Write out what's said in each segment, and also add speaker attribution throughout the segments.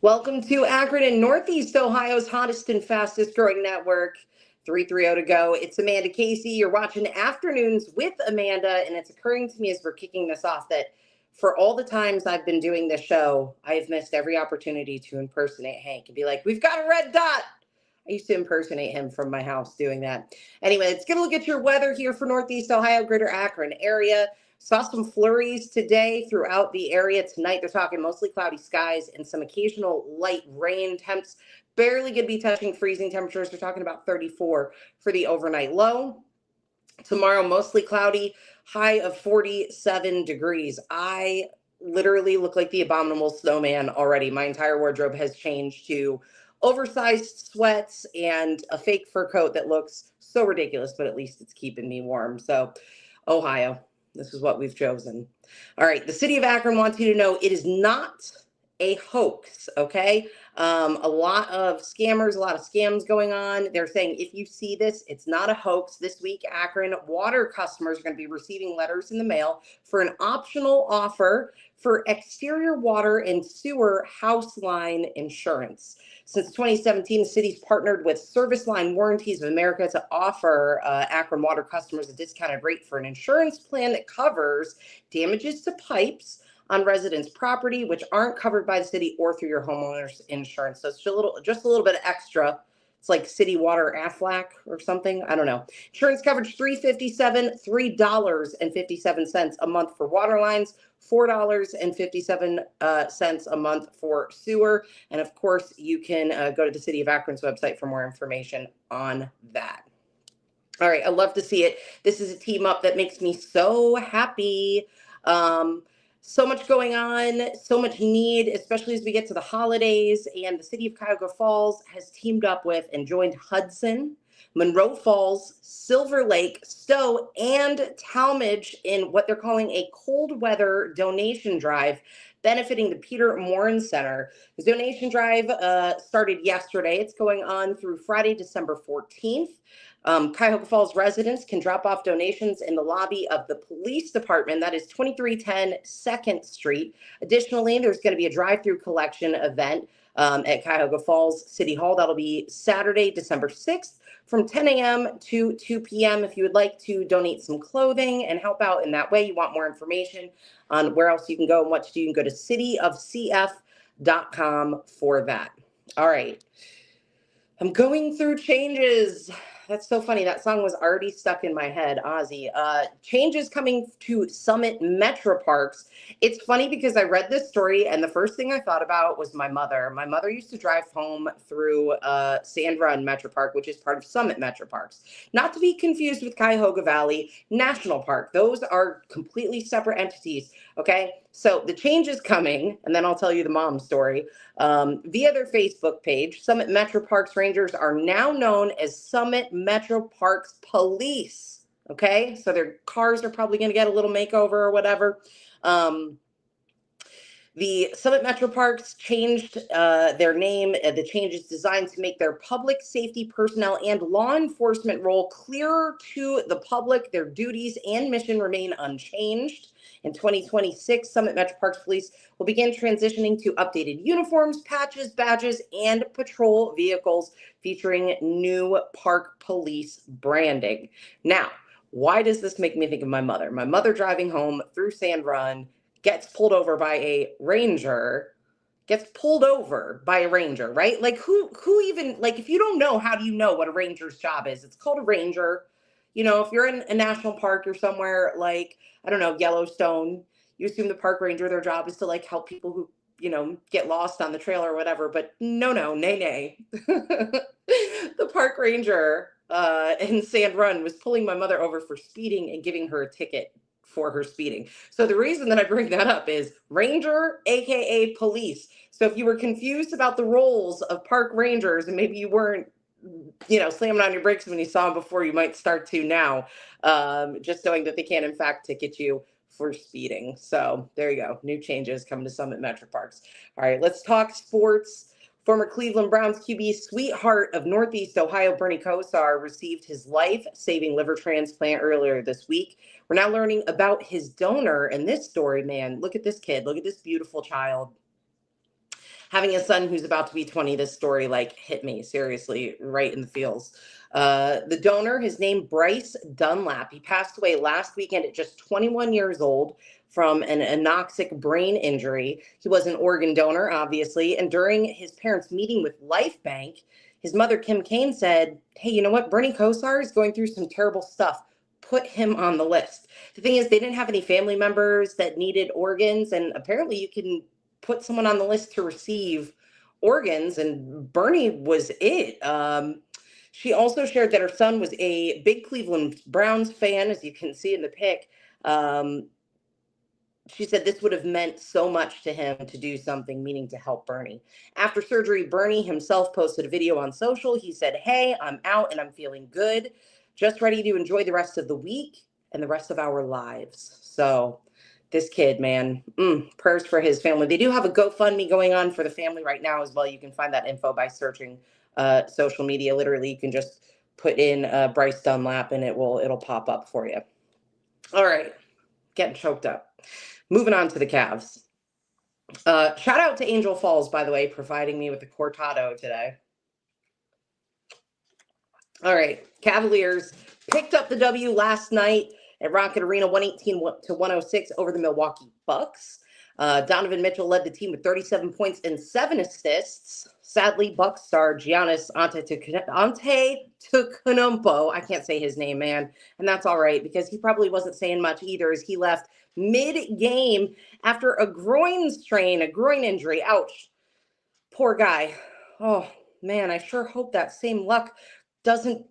Speaker 1: Welcome to Akron and Northeast Ohio's hottest and fastest growing network. 330 to go. It's Amanda Casey. You're watching Afternoons with Amanda, and it's occurring to me as we're kicking this off that for all the times I've been doing this show, I've missed every opportunity to impersonate Hank and be like, "We've got a red dot." I used to impersonate him from my house doing that. Anyway, let's get a look at your weather here for Northeast Ohio, greater Akron area. Saw some flurries today throughout the area. Tonight, they're talking mostly cloudy skies and some occasional light rain. Temps barely going to be touching freezing temperatures. They're talking about 34 for the overnight low. Tomorrow, mostly cloudy, high of 47 degrees. I literally look like the abominable snowman already. My entire wardrobe has changed to oversized sweats and a fake fur coat that looks so ridiculous, but at least it's keeping me warm. So, Ohio, this is what we've chosen. All right, the city of Akron wants you to know it is not a hoax, okay? A lot of scammers, a lot of scams going on. They're saying if you see this, it's not a hoax. This week, Akron water customers are going to be receiving letters in the mail for an optional offer for exterior water and sewer house line insurance. Since 2017, the city's partnered with Service Line Warranties of America to offer Akron water customers a discounted rate for an insurance plan that covers damages to pipes on residents' property, which aren't covered by the city or through your homeowner's insurance. So it's just a little bit of extra. It's like city water Aflac or something. I don't know. Insurance coverage $3.57 a month for water lines, $4.57 a month for sewer. And of course, you can go to the City of Akron's website for more information on that. All right, I love to see it. This is a team up that makes me so happy. So much going on, so much need, especially as we get to the holidays. And the city of Cuyahoga Falls has teamed up with and joined Hudson, Monroe Falls, Silver Lake, Stowe, and Talmadge in what they're calling a cold weather donation drive benefiting the Peter Morin Center. The donation drive started yesterday. It's going on through Friday, December 14th. Cuyahoga Falls residents can drop off donations in the lobby of the police department. That is 2310 2nd Street. Additionally, there's going to be a drive-through collection event at Cuyahoga Falls City Hall. That'll be Saturday, December 6th from 10 a.m. to 2 p.m. If you would like to donate some clothing and help out in that way, you want more information on where else you can go and what to do, you can go to cityofcf.com for that. All right. I'm going through changes. That's so funny. That song was already stuck in my head, Ozzy. Changes coming to Summit Metro Parks. It's funny because I read this story and the first thing I thought about was my mother. My mother used to drive home through Sand Run Metro Park, which is part of Summit Metro Parks. Not to be confused with Cuyahoga Valley National Park. Those are completely separate entities, okay? So the change is coming, and then I'll tell you the mom story. Via their Facebook page, Summit Metro Parks Rangers are now known as Summit Metro Parks Police. Okay, so their cars are probably going to get a little makeover or whatever. The Summit Metro Parks changed their name. The change is designed to make their public safety personnel and law enforcement role clearer to the public. Their duties and mission remain unchanged. In 2026, Summit Metro Parks Police will begin transitioning to updated uniforms, patches, badges, and patrol vehicles featuring new park police branding. Now, why does this make me think of my mother? My mother driving home through Sand Run gets pulled over by a ranger, right? Like who even, like, if you don't know, how do you know what a ranger's job is? It's called a ranger. You know, if you're in a national park or somewhere like, I don't know, Yellowstone, you assume the park ranger, their job is to like help people who, you know, get lost on the trail or whatever. But nay. The park ranger in Sand Run was pulling my mother over for speeding and giving her a ticket for her speeding. So the reason that I bring that up is ranger, aka police. So if you were confused about the roles of park rangers and maybe you weren't, you know, slamming on your brakes when you saw them before, you might start to now, just knowing that they can in fact ticket you for speeding. So there you go. New changes coming to Summit Metro Parks. All right, let's talk sports. Former Cleveland Browns QB sweetheart of Northeast Ohio, Bernie Kosar, received his life-saving liver transplant earlier this week. We're now learning about his donor, and this story, man, look at this kid. Look at this beautiful child. Having a son who's about to be 20, this story like hit me seriously right in the feels. The donor, his name Bryce Dunlap, he passed away last weekend at just 21 years old from an anoxic brain injury. He was an organ donor, obviously, and during his parents' meeting with Life Bank, his mother, Kim Kane, said, hey, you know what? Bernie Kosar is going through some terrible stuff. Put him on the list. The thing is, they didn't have any family members that needed organs, and apparently you can put someone on the list to receive organs, and Bernie was it. She also shared that her son was a big Cleveland Browns fan, as you can see in the pic. She said this would have meant so much to him to do something, meaning to help Bernie. After surgery, Bernie himself posted a video on social. He said, hey, I'm out and I'm feeling good. Just ready to enjoy the rest of the week and the rest of our lives. So this kid, man, prayers for his family. They do have a GoFundMe going on for the family right now as well. You can find that info by searching social media. Literally, you can just put in Bryce Dunlap and it'll pop up for you. All right, getting choked up. Moving on to the Cavs. Shout out to Angel Falls, by the way, providing me with the cortado today. All right, Cavaliers picked up the W last night at Rocket Arena, 118-106 over the Milwaukee Bucks. Donovan Mitchell led the team with 37 points and 7 assists. Sadly, Bucks star Giannis Antetokounmpo, I can't say his name, man, and that's all right because he probably wasn't saying much either as he left mid-game after a groin strain, a groin injury. Ouch. Poor guy. Oh, man, I sure hope that same luck doesn't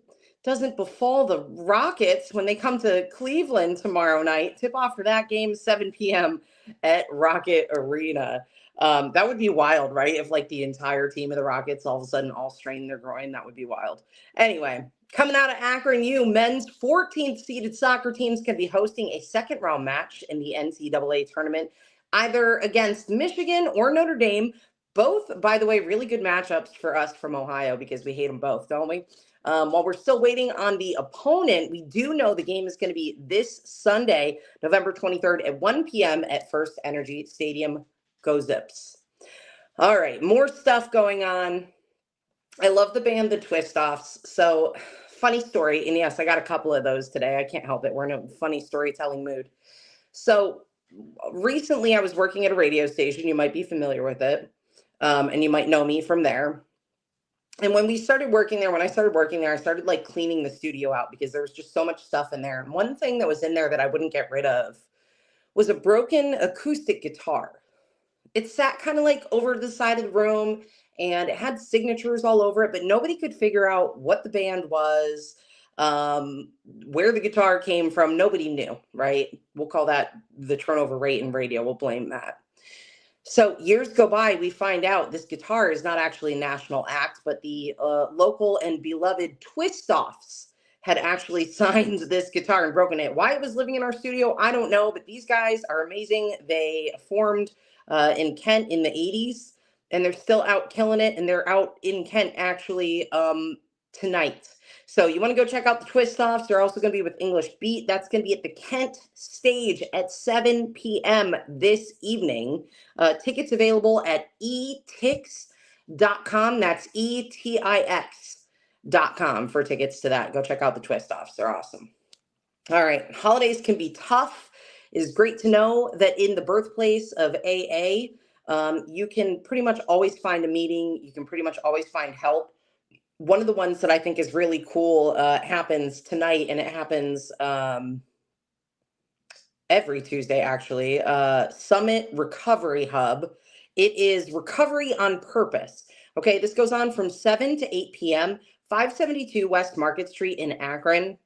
Speaker 1: befall the Rockets when they come to Cleveland tomorrow night. Tip off for that game, 7 p.m. at Rocket Arena. That would be wild, right? If like the entire team of the Rockets all of a sudden all strain their groin, that would be wild. Anyway, coming out of Akron U, men's 14th seeded soccer teams can be hosting a second round match in the NCAA tournament, either against Michigan or Notre Dame. Both, by the way, really good matchups for us from Ohio because we hate them both, don't we? While we're still waiting on the opponent, we do know the game is going to be this Sunday, November 23rd at 1 p.m. at First Energy Stadium. Go Zips. All right, more stuff going on. I love the band The Twist-Offs. So, funny story, and yes, I got a couple of those today. I can't help it. We're in a funny storytelling mood. So, recently I was working at a radio station. You might be familiar with it, and you might know me from there. And when I started working there, I started like cleaning the studio out because there was just so much stuff in there. And one thing that was in there that I wouldn't get rid of was a broken acoustic guitar. It sat kind of like over the side of the room and it had signatures all over it, but nobody could figure out what the band was, where the guitar came from. Nobody knew, right? We'll call that the turnover rate in radio. We'll blame that. So years go by, we find out this guitar is not actually a national act, but the local and beloved Twist-Offs had actually signed this guitar and broken it. Why it was living in our studio, I don't know, but these guys are amazing. They formed in Kent in the 80s, and they're still out killing it, and they're out in Kent actually tonight. So you want to go check out the Twist-Offs. They're also going to be with English Beat. That's going to be at the Kent stage at 7 p.m. this evening. Tickets available at etix.com. That's etix.com for tickets to that. Go check out the Twist-Offs. They're awesome. All right. Holidays can be tough. It is great to know that in the birthplace of AA, you can pretty much always find a meeting. You can pretty much always find help. One of the ones that I think is really cool happens tonight, and it happens every Tuesday, actually. Summit Recovery Hub. It is Recovery on Purpose. Okay, this goes on from 7 to 8 p.m., 572 West Market Street in Akron.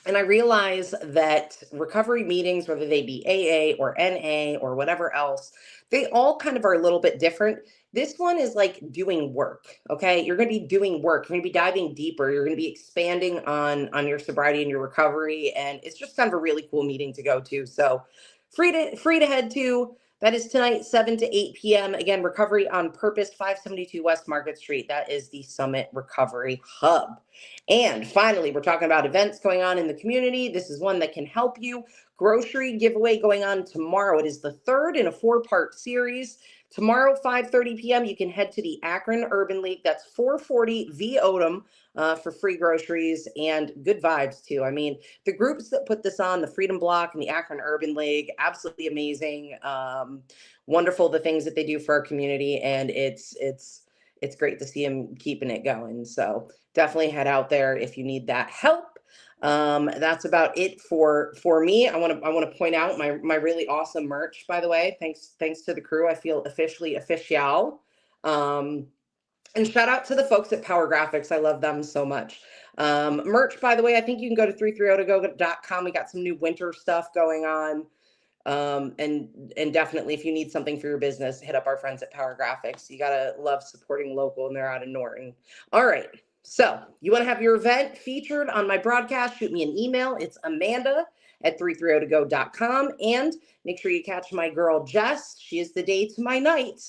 Speaker 1: And I realize that recovery meetings, whether they be AA or NA or whatever else, they all kind of are a little bit different. This one is like doing work, okay? You're going to be doing work. You're going to be diving deeper. You're going to be expanding on your sobriety and your recovery. And it's just kind of a really cool meeting to go to. So free to head to. That is tonight, 7 to 8 p.m. Again, Recovery on Purpose, 572 West Market Street. That is the Summit Recovery Hub. And finally, we're talking about events going on in the community. This is one that can help you. grocery giveaway going on tomorrow. It is the third in a 4-part series. Tomorrow, 5:30 p.m., you can head to the Akron Urban League. That's 440 V Odom for free groceries and good vibes, too. I mean, the groups that put this on, the Freedom Block and the Akron Urban League, absolutely amazing. Wonderful, the things that they do for our community, and it's great to see them keeping it going. So definitely head out there if you need that help. That's about it for me. I want to point out my really awesome merch, by the way. Thanks to the crew. I feel officially official. And shout out to the folks at Power Graphics. I love them so much. Merch, by the way, I think you can go to 330togo.com. We got some new winter stuff going on. And definitely if you need something for your business, hit up our friends at Power Graphics. You gotta love supporting local, and they're out of Norton. All right. So you want to have your event featured on my broadcast, shoot me an email. It's Amanda@330togo.com. And make sure you catch my girl, Jess. She is the day to my night.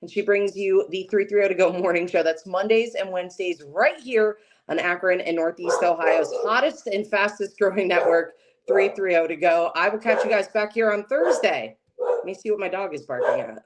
Speaker 1: And she brings you the 330 to Go morning show. That's Mondays and Wednesdays right here on Akron and Northeast Ohio's hottest and fastest growing network, 330 to Go. I will catch you guys back here on Thursday. Let me see what my dog is barking at.